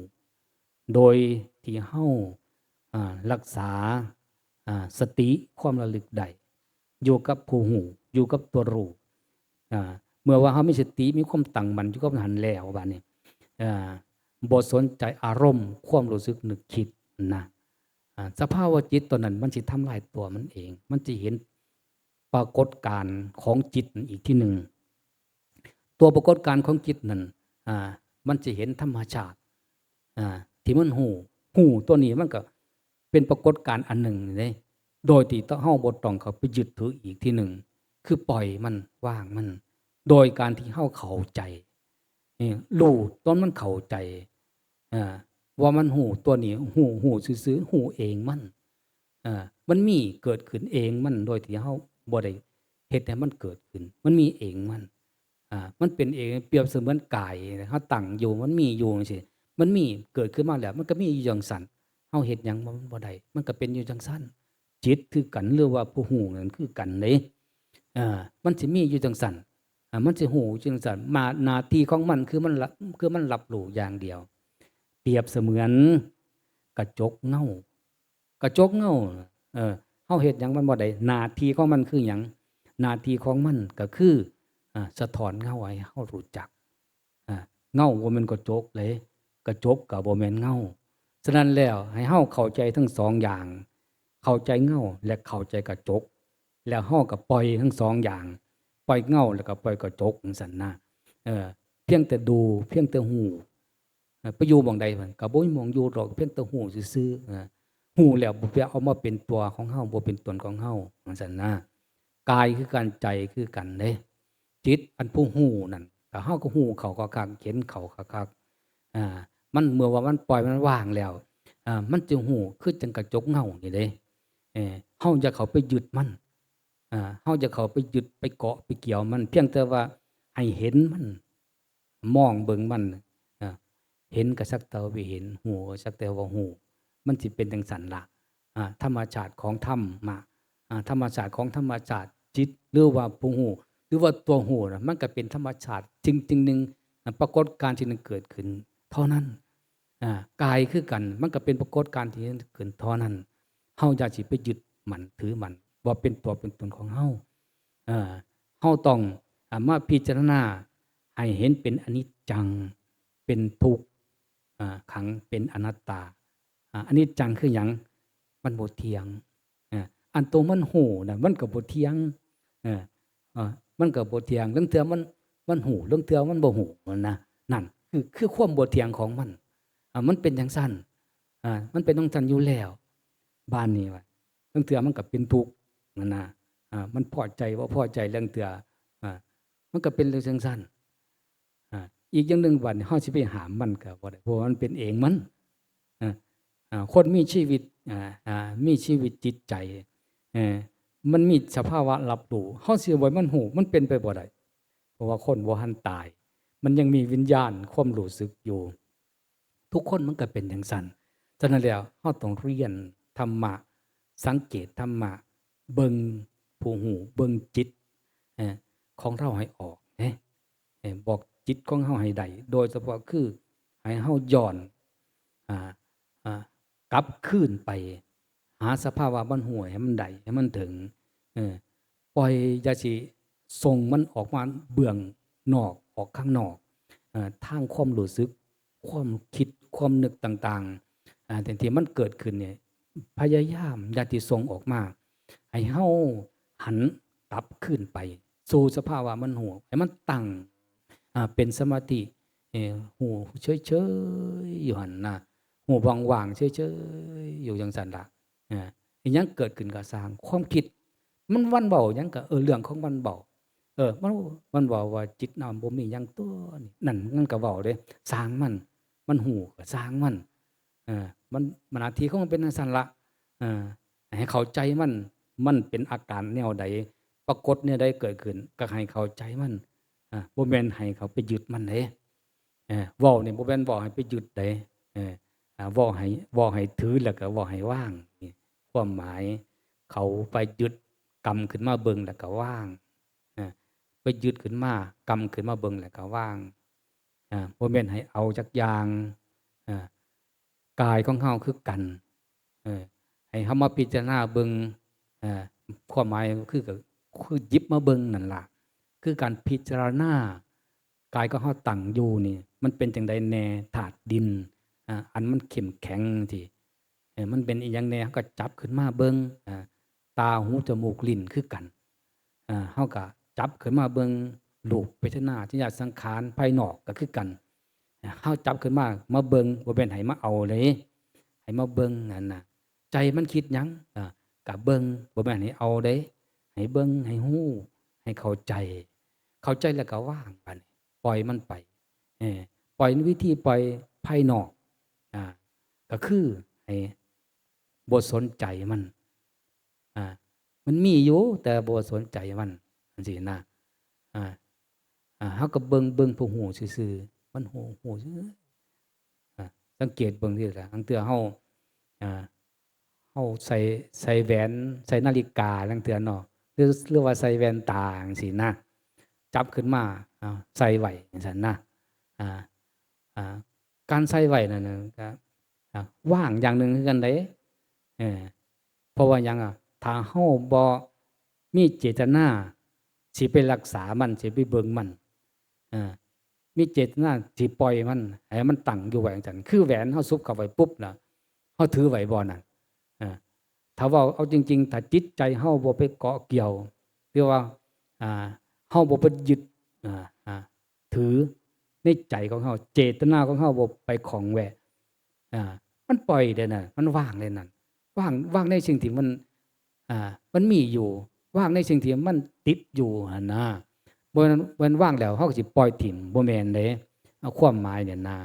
โดยที่เฮารักษาสติความระลึกได้อยู่กับผู้หูอยู่กับตัวรู้เมื่อว่าเฮามีสติมีความตั้งมั่นอยู่กับหันแล้วบัดนี้บ่สนใจอารมณ์ความรู้สึกนึกคิดนะสภาวะจิตตัวนั้นมันสิทำลายตัวมันเองมันสิเห็นปรากฏการณ์ของจิตอีกที่หนึ่งตัวปรากฏการณ์ของจิตนั้นมันจะเห็นธรรมชาติที่มันหูตัวนี้มันก็เป็นปรากฏการณ์อันหนึ่งเลยโดยที่ต้องเฮาบ่ต้องเข้าไปยึดถืออีกที่หนึ่งคือปล่อยมันว่างมันโดยการที่เฮาเข้าใจรู้ตอนมันเข้าใจว่ามันหูตัวนี้หูซื่อๆหูเองมันมีเกิดขึ้นเองมันโดยที่เฮาบ่ได้เฮ็ดให้มันเกิดขึ้นมันมีเองมันเป็นเองเปรียบเสมือนกายเฮาตั้งอยู่มันมีอยู่จังซี่มันมีเกิดขึ้นมาแล้วมันก็มีอยู่จังซั่นเฮาเฮ็ดหยังมันบ่ได้มันก็เป็นอยู่จังซั่นจิตคือกันหรือว่าผู้ฮู้นั่นคือกันเด้มันสิมีอยู่จังซั่นมันสิฮู้จังซั่นมาหน้าที่ของมันคือมันรับรู้อย่างเดียวเปรียบเสมือนกระจกเงากระจกเงาเฮาเฮ็ดหยังมันบ่ได้หน้าที่ของมันคือหยังหน้าที่ของมันก็คือสะท้อนเงาให้เฮารู้จักเงาบ่แม่นกระจกเลยกระจกก็บ่แม่นเงาฉะนั้นแล้วให้เฮาเข้าใจทั้งสองอย่างเข้าใจเงาและเข้าใจกระจกแล้วเฮาก็ปล่อยทั้งสองอย่างปล่อยเงาแล้วก็ปล่อยกระจกจังซั่นนะเพียงแต่ดูเพียงแต่ฮู้ไปอยู่หม้องใดมันก็บ่มีหม้องอยู่ดอกเพียงแต่ฮู้ซื่อๆฮู้แล้วบ่ไปเอามาเป็นตัวของเฮาบ่เป็นตนของเฮาจังซั่นนะกายคือกันใจคือกันเด้จิตอันผู้ฮู้นั่นก็เฮาก็ฮู้เขาก็คักเห็นเขาคักมันเมื่อว่ามันปล่อยมันว่างแล้วมันจะฮู้คือจังกระจกเงานี่เด้เฮาอย่าเข้าไปยึดมันเฮาอย่าเข้าไปยึดไปเกาะไปเกี่ยวมันเพียงแต่ว่าให้เห็นมันมองเบิ่งมันเห็นก็สักแต่ว่าเห็นฮู้ก็สักแต่ว่าฮู้มันสิเป็นจังซั่นล่ะธรรมชาติของธรรมะธรรมชาติของธรรมชาติจิตหรือว่าผู้ฮู้หรือว่าตัวหูน่ะมันก็เป็นธรรมชาติจริงๆหนึ่งปรากฏการณ์ที่หนึ่งเกิดขึ้นเท่านั้นกายคือกันมันก็เป็นปรากฏการณ์ที่เกิดเท่านั้นเฮาอย่าสิไปยึดมันถือมันว่าเป็นตัวเป็นตนของเฮาเฮาต้องมาพิจารณาให้เห็นเป็นอนิจจังเป็นทุกข์ขังเป็นอนัตตาอนิจจังคือหยังมันบ่เที่ยงอันตัวมันหูน่ะมันก็บ่เที่ยงมันก็บ่เที่ยงเรื่องเทื่อมันหูเรื่องเทื่อมันบ่หูนะนั่นคือความบ่เที่ยงของมันมันเป็นจังซั่นมันเป็นจังซั่นอยู่แล้วบ้านนี้ว่าเรื่องเทื่อมันก็เป็นทุกข์นั่นน่ะมันพอใจบ่พอใจเรื่องเทื่อมันก็เป็นเรื่องจังซั่นอีกอย่างหนึ่งวันเฮาสิไปห้ามมันก็บ่ได้เพราะมันเป็นเองมันคนมีชีวิตมีชีวิตจิตใจมันมีสภาวะรับรู้เฮาสิไว้มันหูมันเป็นไปบ่ได้เพราะว่าคนบ่ทันตายมันยังมีวิญญาณความรู้สึกอยู่ทุกคนมันก็เป็นจังซั่นฉะนั้นแล้วเฮาต้องเรียนธรรมะสังเกตธรรมะเบิ่งผู้หูเบิ่งจิตของเราให้ออกบอกจิตของเฮาให้ได้โดยเฉพาะคือให้เฮาย้อนกลับคืนไปหาสภาวะมันห่วยให้มันได้ให้มันถึงปล่อยอย่าสิส่งมันออกมาเบื้องนอกออกข้างนอก ทางความรู้สึกความคิดความนึกต่างๆแต่ที่มันเกิดขึ้นเนี่ยพยายามอย่าที่ส่งออกมาให้เฮาหันกลับขึ้นไปสู่สภาวะมันหูให้มันตั้งเป็นสมาธิหูเฉยๆอยู่หั่นน่ะหูว่างๆเฉยๆอยู่จังซั่นล่ะอิหยังเกิดขึ้นก็สร้างความคิดมันวันเว้าหยังก็เรื่องของมันเว้า มันเว้าว่าจิตน่ะบ่มีหยังตั่วนี่นั่นมันก็เว้าเด้สร้างมันมันฮู้ก็สร้างมันมันหน้าที่ของมันเป็นจังซั่นล่ะเออให้เข้าใจมันมันเป็นอาการแนวใดปรากฏแนวใดเกิดขึ้นก็ให้เข้าใจมันบ่แม่นให้เขาไปยึดมันเด้เว้านี่บ่แม่นเว้าให้ไปยึดเด้เออเว้าให้ถือแล้วก็เว้าให้วางนี่ความหมายเขาไปยึดกำขึ้นมาเบิ่งแล้วก็วางอา ไปยึดขึ้นมากำขึ้นมาเบิ่งแล้วก็วางบ่แม่นให้เอาจักอย่างอ่ากายของเฮาคือกันเออให้เฮามาพิจารณาเบิ่งอ่าความหมายคือหยิบมาเบิ่งนั่นล่ะคือการพิจารณากายของเฮาตั้งอยู่นี่มันเป็นจังใดแน่ธาตุดินอันมันเข้มแข็งที่มันเป็นอิหยังแน่เราก็จับขึ้นมาเบิ่งตาหูจมูกลิ้นคือกันเฮาก็จับขึ้นมาเบิ่งรูปเวทนาสัญญาสังขารภายนอกก็คือกันเฮาจับขึ้นมาเบิ่งบ่แม่นให้มาเอาเลยให้มาเบิ่งนั่นน่ะใจมันคิดหยังก็เบิ่งบ่แม่นให้เอาเด้ให้เบิ่งให้ฮู้ให้เข้าใจแล้วก็วางบัดนี้ปล่อยมันไปปล่อยวิธีปล่อยภายนอกก็คือให้บ่สนใจมันอ่ามันมีอยู่แต่บ่สนใจมันจังซี่นะเฮาก็เบิ่งผู้หูซื่อๆมันหูซื่อสังเกตเบิ่งนี่แหละบางเทื่ออ่าเฮาใส่แหวนใส่นาฬิกาลางเทื่อเนาะหรือว่าใส่แว่นตาจังซี่นะจับขึ้นมาใส่ไว้จังซั่นนะอ่าการใส่ไว้นั่นน่ะก็ว่างอย่างหนึ่งคือกันเด้เออเพราะว่าหยังถ้าเฮาบ่มีเจตนาสิไปรักษามันสิไปเบิ่งมันมีเจตนาสิปล่อยมันให้มันตั้งอยู่ไว้จังซั่นคือแหวนเฮาซุกเข้าไว้ปุ๊บน่ะเฮาถือไว้บ่นั่นถ้าเว้าเอาจริงๆถ้าจิตใจเฮาบ่ไปเกาะเกี่ยวหรือว่าเฮาบ่ไปยึดถือในใจของเฮาเจตนาของเฮาบ่ไปของแวะมันปล่อยได้น่ะมันว่างได้นั่นว่างในสิ่งที่มันมีอยู่ว่างในสิ่งที่มันติดอยู่หั่นนะบ่แม่นว่างแล้วเฮาก็สิปล่อยถิ่มบ่แม่นเด้เอาความหมายเนี่ยนะ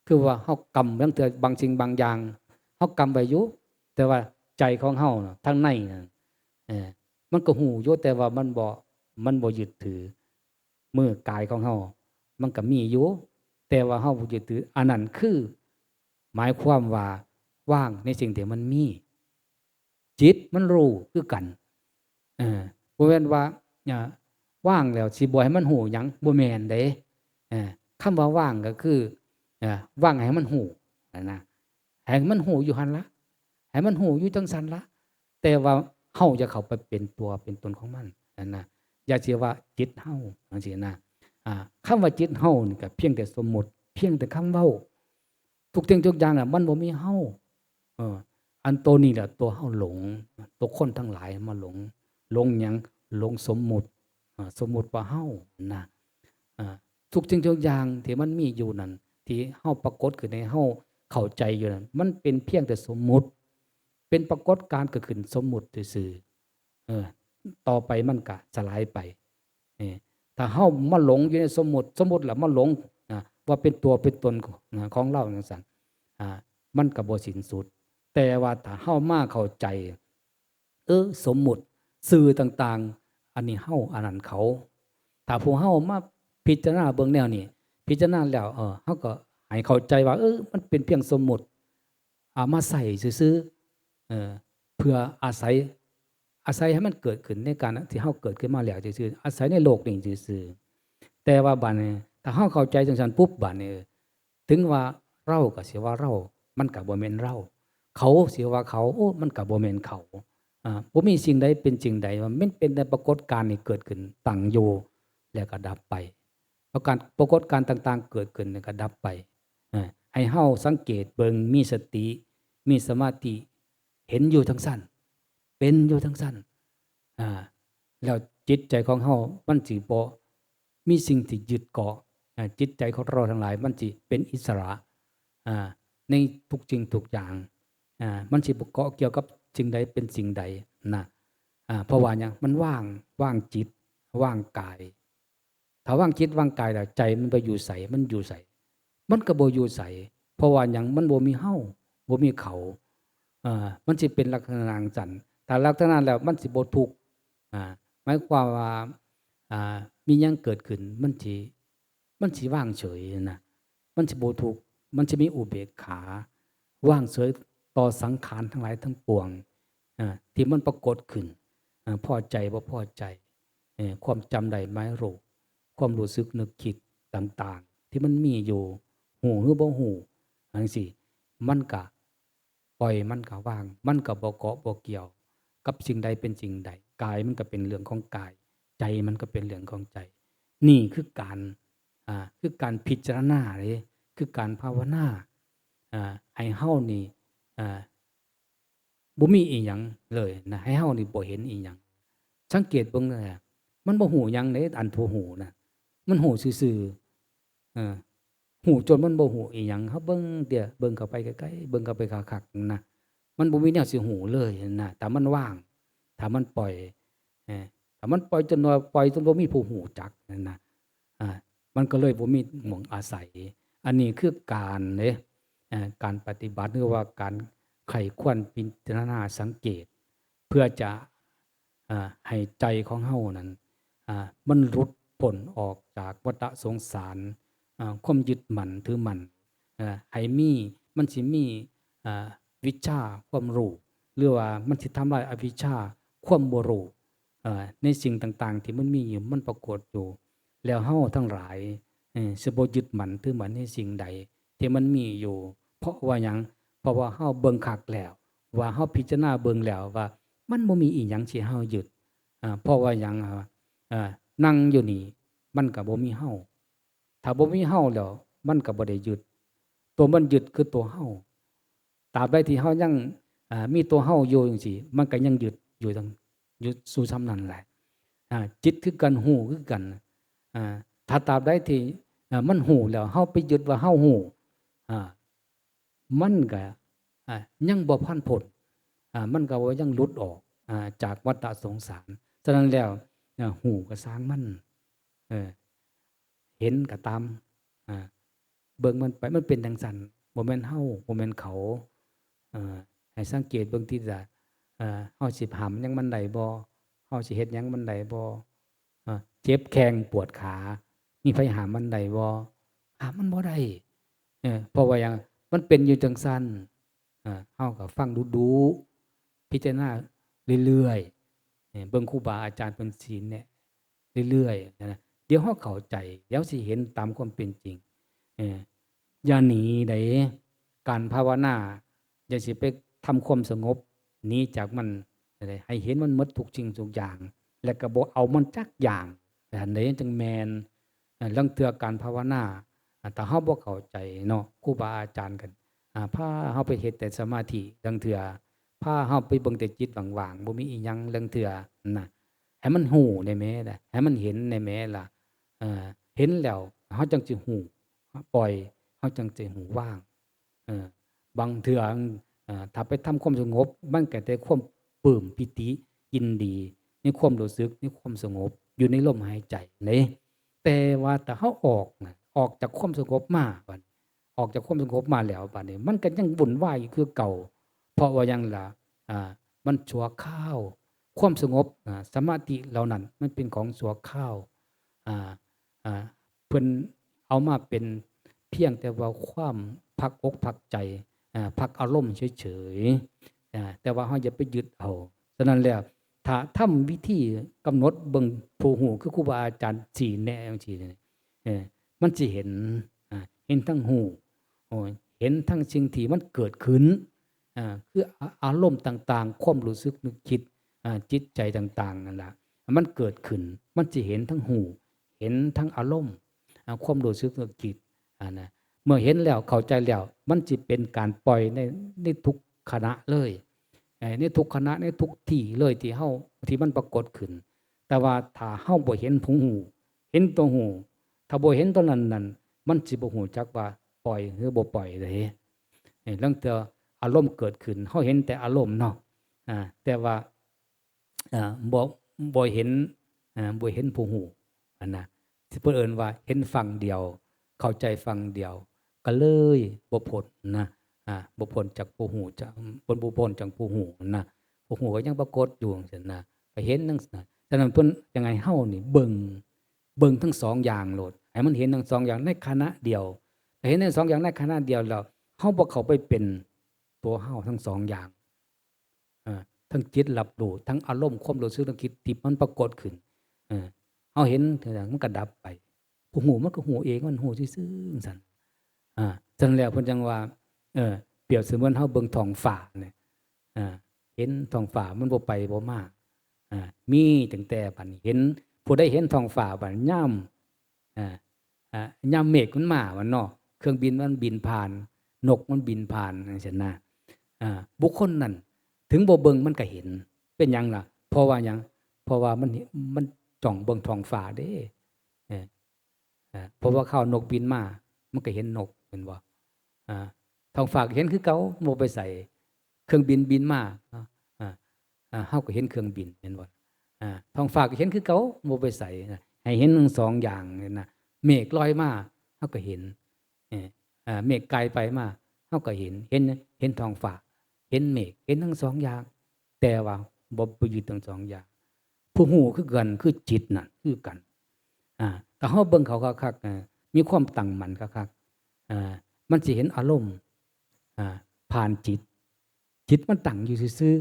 คือว่าเฮากำบางเทื่อบางสิ่งบางอย่างเฮากำไว้อยู่แต่ว่าใจของเฮาน่ะทางในน่ะมันก็ฮู้อยู่แต่ว่ามันบ่ยึดถือมือกายของเฮามันก็มีอยู่แต่ว่าเฮาบ่ยึดถืออันนั้นคือหมายความว่าว่างในสิ่งที่มันมีจิตมันรู้คือกันบ่แม่นว่าว่างแล้วสิบ่ให้มันฮู้หยังบ่แม่นเด้คำว่าว่างก็คือว่างให้มันฮู้นั่นนะให้มันฮู้อยู่หั่นล่ะให้มันฮู้อยู่จังซั่นล่ะแต่ว่าเฮาจะเข้าไปเป็นตัวเป็นตนของมันนั่นน่ะอย่าสิว่าจิตเฮาจังซี่นะคำว่าจิตเฮานี่ก็เพียงแต่สมมุติเพียงแต่คำเว้าทุกสิ่งทุกอย่างน่ะมันบ่มีเฮาอันตัวนี้แหละตัวเฮาหลงตัวคนทั้งหลายมาหลงหยังหลงสมมุติสมมุติว่าเฮานะทุกสิ่งทุกอย่างที่มันมีอยู่นั่นที่เฮาปรากฏขึ้นให้เฮาเข้าใจอยู่นั่นมันเป็นเพียงแต่สมมุติเป็นปรากฏการณ์เกิดขึ้นสมมุติซื่อต่อไปมันก็สลายไปถ้าเฮามาหลงอยู่ในสมมุติแล้วมาหลงว่าเป็นตัวเป็นตนของเราจังซั่นมันก็บ่สิ้นสุดแต่ว่าถ้าเฮามาเข้าใจสมมุติสื่อต่างๆอันนี้เฮาอันนั้นเขาถ้าผู้เฮามาพิจารณาเบิ่งแนวนี้พิจารณาแล้วเฮาก็ให้เข้าใจว่ามันเป็นเพียงสมมุติมาใส่ซื่อๆเพื่ออาศัยให้มันเกิดขึ้นในการที่เฮาเกิดขึ้นมาแล้วซื่อๆอาศัยในโลกนี้ซื่อๆแต่ว่าบัดนี้ถ้าเฮาเข้าใจจังซั่นปุ๊บบัดนี้ถึงว่าเราก็สิว่าเรามันก็บ่แม่นเราเขาสิว่าเขามันก็บ่แม่นเขาบ่มีสิ่งใดเป็นสิ่งใดว่ามันเป็นแต่ปรากฏการณ์ที่เกิดขึ้นตั้งอยู่แล้วก็ดับไป ปรากฏการณ์ต่างๆเกิดขึ้นแล้วก็ดับไปให้เฮาสังเกตเบิ่งมีสติมีสมาธิเห็นอยู่ทั้งสั้นเป็นอยู่ทั้งสั้นแล้วจิตใจของเฮามันสิบ่มีสิ่งที่ยึดเกาะจิตใจของเราทั้งหลายมันสิเป็นอิสระในทุกสิ่งทุกอย่างมันสิบ่เกาะเกี่ยวกับสิ่งใดเป็นสิ่งใดนะเพราะว่าหยังมันว่างจิตว่างกายถ้าว่างจิตว่างกายแล้วใจมันไปอยู่ไสมันอยู่ไสมันก็บ่อยู่ไสเพราะว่าหยังมันบ่มีเฮาบ่มีเขามันสิเป็นลักษณะจั่งซั้นถ้าลักษณะแล้วมันสิบ่ทุกข์หมายความว่ามีหยังเกิดขึ้นมันสิว่างเฉยนะมันสิบ่ทุกข์มันสิมีอุเบกขาว่างเฉยต่อสังขารทั้งหลายทั้งปวงที่มันปรากฏขึ้นพอใจบ่พอใจความจำได้หมายรู้ความรู้สึกนึกคิดต่างๆที่มันมีอยู่หูหรือบ่หูจังซี่มันก็ปล่อยมันก็วางมันก็บ่เกาะบ่เกี่ยวกับสิ่งใดเป็นสิ่งใดกายมันก็เป็นเรื่องของกายใจมันก็เป็นเรื่องของใจนี่คือการพิจารณาเลยคือการภาวนาให้เฮานี่บ่มีอีหยังเลยนะให้เฮานี่บ่เห็นอีหยังสังเกตเบิ่งเลยมันบ่ฮู้หยังเด้อันผู้ฮู้น่ะมันฮู้ซื่อๆฮู้จนมันบ่ฮู้อีหยังเฮาเบิ่งเดี๋ยวเบิ่งเข้าไปใกล้ๆเบิ่งเข้าไปคักๆนะมันบ่มีแนวสิฮู้เลยนะถ้ามันว่างถ้ามันปล่อยถ้ามันปล่อยจนว่าปล่อยจนบ่มีผู้ฮู้จักนั่นน่ะมันก็เลยบ่มีหม้องอาศัยอันนี้คือการเด้การปฏิบัติหรือว่าการไขควรพิจารณาสังเกตเพื่อจะให้ใจของเฮานั้นมันหลุดพ้นออกจากวัฏสงสารความยึดมั่นถือมั่นให้มันสิมีวิชาความรู้หรือว่ามันสิทำลายอวิชชาความบ่รู้ในสิ่งต่างๆที่มันมีอยู่มันปรากฏอยู่แล้วเฮาทั้งหลายสิบ่ยึดมั่นถือมั่นในสิ่งใดที่มันมีอยู่เพราะว่าหยังเพราะว่าเฮาเบิ่งคักแล้วว่าเฮาพิจารณาเบิ่งแล้วว่ามันบ่มีอีหยังสิเฮายึดเพราะว่าหยังนั่งอยู่นี่มันก็บ่มีเฮาถ้าบ่มีเฮาแล้วมันก็บ่ได้ยึดตัวมันยึดคือตัวเฮาตราบใดที่เฮายังมีตัวเฮาอยู่จังซี่มันก็ยังยึดอยู่ยึดสู่ซ้ำนั้นแหละจิตคือกันหูคือกันถ้าตราบใดที่มันหูแล้วเฮาไปยึดว่าเฮาหูมันก็ยังบ่พันพ้นมันก็ว่ายังหลุดออกจากวัฏสงสารฉะนั้นแล้วหูก็สร้างมันเห็นก็ตามเบิ่งมันไปมันเป็นจังซั่นบ่แม่นเฮาบ่แม่นเขาให้สังเกตเบิ่งที่จะเฮาสิหำหยังมันได้บ่เฮาสิเฮ็ดหยังมันได้บ่เจ็บแข้งปวดขามีไผหามมันได้บ่หามมันบ่ได้เพราะว่าหยังมันเป็นอยู่จังซั่นเฮาก็ฟังดูๆพิจารณาเรื่อยๆเบิ่งครูบาอาจารย์เพิ่นสิแนะเรื่อยๆนะเดี๋ยวเฮาเข้าใจเดี๋ยวสิเห็นตามความเป็นจริงอย่าหนีใดการภาวนาอย่าสิไปทำความสงบหนีจากมันให้เห็นมันหมดทุกสิ่งทุกอย่างแล้วก็บ่เอามันจักอย่างอันใดจังแม่นลางเทื่อการภาวนาถ้าเฮาบ่เข้าใจเนาะครูบาอาจารย์กันพาเฮาไปเฮ็ดแต่สมาธิลางเทื่อพาเฮาไปเบิ่งแต่จิตว่างๆบ่มีอีหยังลางเทื่อน่ะให้มันฮู้ได้แม้ล่ะให้มันเห็นได้แม้ล่ะเห็นแล้วเฮาจังสิฮู้ปล่อยเฮาจังสิฮู้ว่างบางเทื่อถ้าไปทำความสงบมันก็ได้ความปลื้มปิติยินดีในความรู้สึกในความสงบอยู่ในลมหายใจนี่แต่ว่าถ้าเฮาออกจากความสงบมาบัดออกจากความสงบมาแล้วบัดนี้มันก็ยังวุ่นวายอยู่คือเก่าเพราะว่าหยังล่ะมันชั่วคราวความสงบสมาธิเหล่านั้นมันเป็นของชั่วคราวเพิ่นเอามาเป็นเพียงแต่ว่าความพักอกพักใจพักอารมณ์เฉยๆแต่ว่าเฮาอย่าไปยึดเอาฉะนั้นแล้วถ้าทำวิธีกำหนดเบิ่งผู้ฮู้คือครูบาอาจารย์ชี้แนะจังซี่มันสิเห็นทั้งฮู้เห็นทั้งสิ่งที่มันเกิดขึ้นคืออารมณ์ต่างๆความรู้สึกนึกคิดจิตใจต่างๆนั่นล่ะมันเกิดขึ้นมันสิเห็นทั้งฮู้เห็นทั้งอารมณ์ ความรู้สึกนึกคิดนะเมื่อเห็นแล้วเข้าใจแล้วมันจะเป็นการปล่อยในทุกขณะเลยในทุกขณะในทุกที่เลยที่มันปรากฏขึ้นแต่ว่าถ้าเฮาบ่เห็นผู้หูเห็นตัวหูถ้าบ่เห็นตัวนั้นมันสิบ่ฮู้จักว่าปล่อยหรือบ่ปล่อยเลยเรื่องแต่อารมณ์เกิดขึ้นเฮาเห็นแต่อารมณ์เนาะแต่ว่าอ่าบ่บ่เห็นบ่เห็นผู้หูนะที่เพิ่นเอิ้นว่าเห็นฝั่งเดียวเข้าใจฝั่งเดียวก็เลยบ่พ้นนะบ่พ้นจากผู้หูจากบ่พ้นจากผู้หูนะผู้หูก็ยังปรากฏอยู่จังซี่นะก็เห็นจังซี่นะฉะนั้นเพิ่นยังไงเฮานี่เบิ่งทั้งสองอย่างโลดให้มันเห็นทั้งสองอย่างในขณะเดียวถ้าเห็นทั้งสองอย่างในขณะเดียวแล้วเฮาบ่เข้าไปเป็นตัวเฮาทั้งสองอย่างทั้งจิตรับรู้ทั้งอารมณ์ความรู้สึกนึกคิดที่มันปรากฏขึ้นเฮาเห็นทุกอย่างมันก็ดับไปผู้หูมันก็หูเองมันหูซื่อๆซั่นฉะนั้นแล้วเพิ่นจังว่าเปรียบเสมือนเฮาเบิ่งท้องฟ้าเนี่ยเห็นท้องฟ้ามันบ่ไปบ่มามีตั้งแต่บัดนี้เห็นผู้ใดเห็นท้องฟ้าบัดยามยามเมฆมันมาว่าเนาะเครื่องบินมันบินผ่านนกมันบินผ่านจังซี่นะบุคคลนั้นถึงบ่เบิ่งมันก็เห็นเป็นหยังล่ะเพราะว่าหยังเพราะว่ามันจ้องเบิ่งท้องฟ้าเด้เพราะว่าข้าวนกบินมามันก็เห็นนกเห็นบ่ท้องฟ้าก็เห็นคือเก่าบ่ไปใส่เครื่องบินบินมาเฮาก็เห็นเครื่องบินเห็นบ่ท้องฟ้าก็เห็นคือเก่าบ่ไปใส่ให้เห็นทั้งสองอย่างนี่นะเมฆลอยมาเฮาก็เห็นเมฆไกลไปมาเฮาก็เห็นท้องฟ้าเห็นเมฆเห็นทั้งสองอย่างแต่ว่าบ่ไปยึดทั้งสองอย่างผู้ฮู้คือกันคือจิตน่ะคือกันถ้าเฮาเบิ่งเขาคักๆมีความตั้งมั่นคักๆมันสิเห็นอารมณ์ผ่านจิตมันตั้งอยู่ซื่อ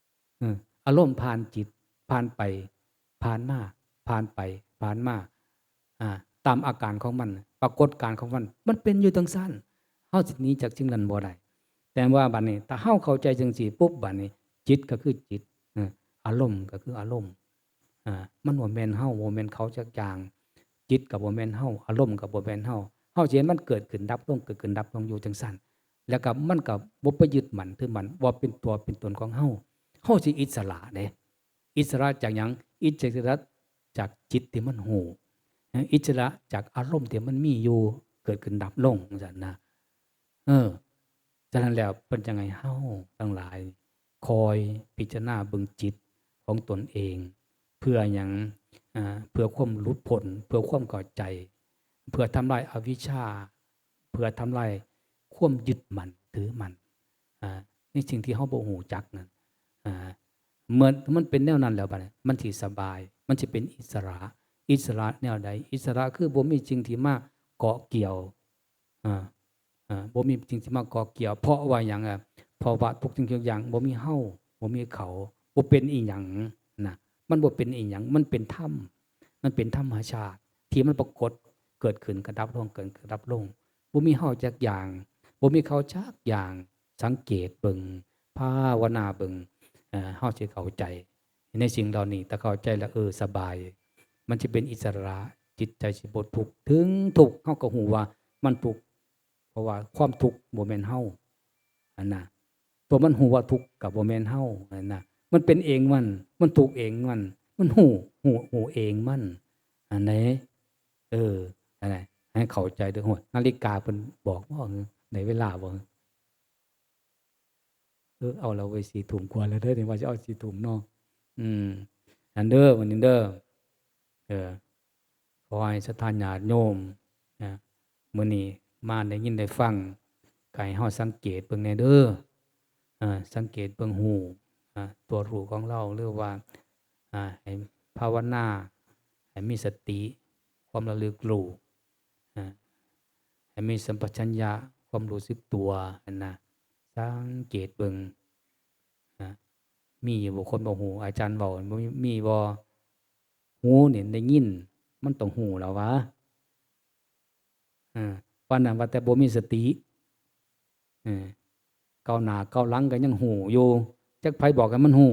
ๆอารมณ์ผ่านจิตผ่านไปผ่านมาผ่านไปผ่านมาตามอาการของมันปรากฏการณ์ของมันเป็นอยู่จังซั่นเฮาสิหนีจากสิ่งนั้นบ่ได้แต่ว่าบัดนี้ถ้าเฮาเข้าใจจังซี่ปุ๊บบัดนี้จิตก็คือจิตอารมณ์ก็คืออารมณ์มันบ่แม่นเฮาบ่แม่นเขาจักอย่างจิตก็บ่แม่นเฮาอารมณ์ก็บ่แม่นเฮาสิเห็นมันเกิดขึ้นดับลงเกิดขึ้นดับลงอยู่จังซั่นแล้วก็มันก็บ่ไปยึดมั่นถือมั่นว่าเป็นตัวเป็นตนของเฮาสิอิสระเด้อิสระจากหยังอิสระจากจิตที่มันหูอิสระจากอารมณ์ที่มันมีอยู่เกิดขึ้นดับลงจังซั่นนะฉะนั้นแล้วเพิ่นจังไงเฮาทั้งหลายคอยพิจารณาเบิ่งจิตของตนเองเพื่อหยังเพื่อความหลุดพ้นเพื่อความเข้าใจเพื่อทำลายอวิชชาเพื่อทำลายความยึดมั่นถือมั่นในสิ่งที่เฮาบ่ฮู้จักนั่นเมื่อมันเป็นแนวนั้นแล้วบัดนี้มันสิสบายมันสิเป็นอิสระแนวใดอิสระคือบ่มีสิ่งที่มาเกาะเกี่ยวบ่มีสิ่งที่มาเกาะเกี่ยวเพราะว่าหยังเพราะว่าทุกสิ่งทุกอย่างบ่มีเฮาบ่มีเขาบ่เป็นอีหยังนะมันบ่เป็นอีหยังมันเป็นธรรมมันเป็นธรรมชาติที่มันปรากฏเกิดขึ้นกระดับลงเกิดกระดับลงบ่มีเฮาจักอย่างบ่มีเขาจักอย่างสังเกตเบิ่งภาวนาเบิ่งเฮาสิเข้าใจในสิ่งเหล่านี้ถ้าเข้าใจแล้วสบายมันจะเป็นอิสระจิตใจสิบ่ทุกข์ถึงทุกข์เฮาก็ฮู้ว่ามันทุกข์เพราะว่าความทุกข์บ่แม่นเฮาน่ะตัวมันฮู้ว่าทุกข์ก็บ่แม่นเฮาน่ะมันเป็นเองมันทุกข์เองมันฮู้เองมันอันไหนอันไหนให้เข้าใจด้วยหัวนาฬิกาเพิ่นบอกบ่ได้เวลาบ่เอาเราไว้4 ทุ่มกว่าแล้วเด้อนี่ว่าจะเอา4 ทุ่มเนาะอันเด้อวันนี้เด้อขอให้ศรัทธาญาติโยมมื้อนี้มาได้ยินได้ฟังก็ให้เฮาสังเกตเบิ่งแน่เด้อสังเกตเบิ่งหูตัวรู้ของเราหรือว่าให้ภาวนาให้มีสติความระลึกรู้ให้มีสัมปชัญญะความรู้สึกตัวนะสังเกตเบิ่งมีบ่คนบ่ฮู้อาจารย์เว้ามีบ่หูนี่ได้ยินมันต้องฮู้แล้ววะปานนั้นว่าแต่บ่มีสติก้าวหน้าก้าวหลังก็ยังฮู้อยู่จักไผบอกให้มันฮู้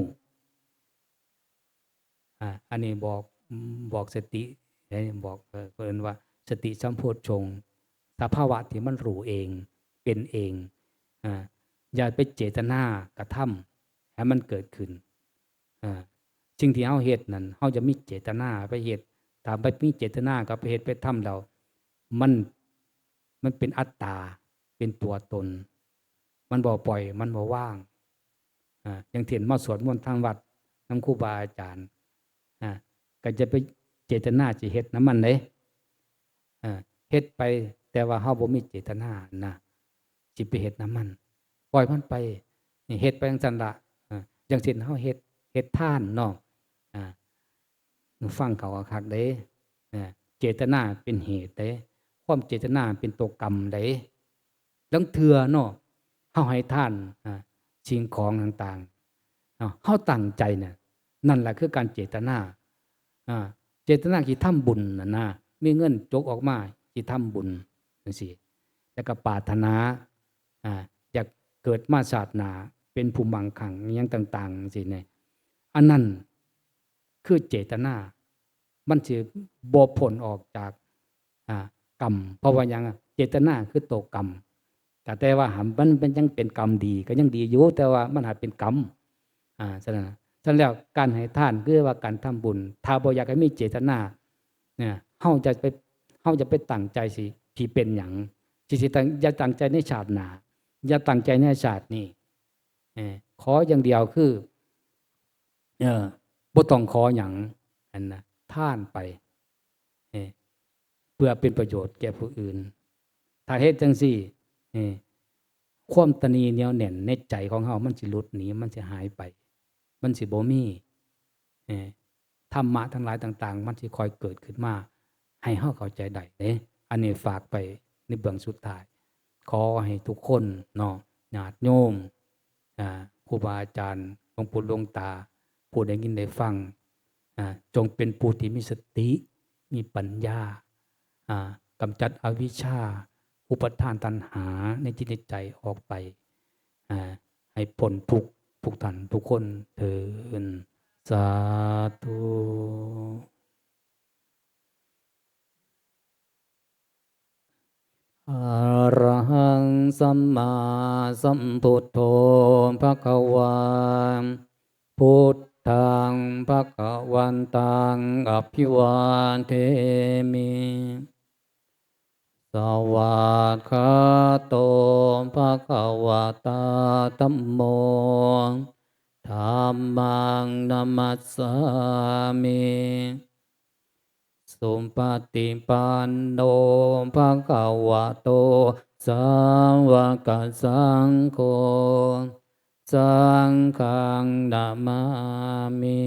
อันนี้บอกสติบอกเพิ่นว่า สติสัมโพชฌงค์สภาวะที่มันรู้เองเป็นเองอย่าไปเจตนากระทำให้มันเกิดขึ้นสิ่งที่เฮาเฮ็ดนั่นเฮาจะมีเจตนาไปเฮ็ดถ้าบ่มีเจตนาก็ไปเฮ็ดไปทำแล้วมันเป็นอัตตาเป็นตัวตนมันบ่ปล่อยมันบ่ว่างอย่างเช่นมาสวดมนต์ทางวัดนำครูบาอาจารย์ก็จะไปเจตนาสิเฮ็ดนำมันเด้เฮ็ดไปแต่ว่าเฮาบ่มีเจตนานะสิไปเฮ็ดนำมันปล่อยมันไปนี่เฮ็ดไปจังซั่นล่ะอย่างเช่นเฮาเฮ็ดทานเนาะฟังเขาคักเด้เจตนาเป็นเหตุเด้ความเจตนาเป็นตัวกรรมเด้ลังเทื่อเนาะเฮาให้ทานสิ่งของต่างๆเฮาตั้งใจเนี่ยนั่นแหละคือการเจตนาเจตนาที่ทำบุญน่ะนะมีเงินจกออกมาที่ทำบุญจังซี่แล้วก็ปรารถนาอยากเกิดมาชาติหน้าเป็นผู้มั่งคั่งอิหยังต่างๆจังซี่เนี่ยอันนั้นคือเจตนามันสิบ่พ้นออกจากกรรมเพราะว่าหยังเจตนาคือตัวกรรมแต่ว่ามันยังเป็นกรรมดีก็ยังดีอยู่แต่ว่ามันอาจเป็นกรรมฉะนั้นแล้วการให้ทานคือว่าการทำบุญถ้าบ่อยากให้มีเจตนาเนี่ยเฮาจะไปตั้งใจสิที่เป็นหยังสิอย่าตั้งใจในชาติหน้าอย่าตั้งใจในชาตินี้ขออย่างเดียวคือบ่ต้องขอหยังอันน่ะทานไปเพื่อเป็นประโยชน์แก่ผู้อื่นถ้าเฮ็ดจังซี่ความตนีเหนียวแน่นในใจของเฮามันสิหลุดหนีมันสิหายไปมันสิบ่มีธรรมะทั้งหลายต่างๆมันสิค่อยเกิดขึ้นมาให้เฮาเข้าใจได้เด้อันนี้ฝากไปในเบื้องสุดท้ายขอให้ทุกคนเนาะญาติโยมครูบาอาจารย์หลวงปู่หลวงตาผู้ได้ยินได้ฟังจงเป็นผู้ที่มีสติมีปัญญากำจัดอวิชชาอุปทานตัณหาในจิตในใจออกไปให้พ้นทุกข์ทุกท่านทุกคนเถิดสาธุอะระหังสัมมาสัมพุทโธภควาพุทธังภวันตังอภิวาเทมิสวากขาโตภควตาธัมโมธัมมังนัมมัสสามิสุปฏิปันโนภควโตสาวกสังโฆสังฆังนามามิ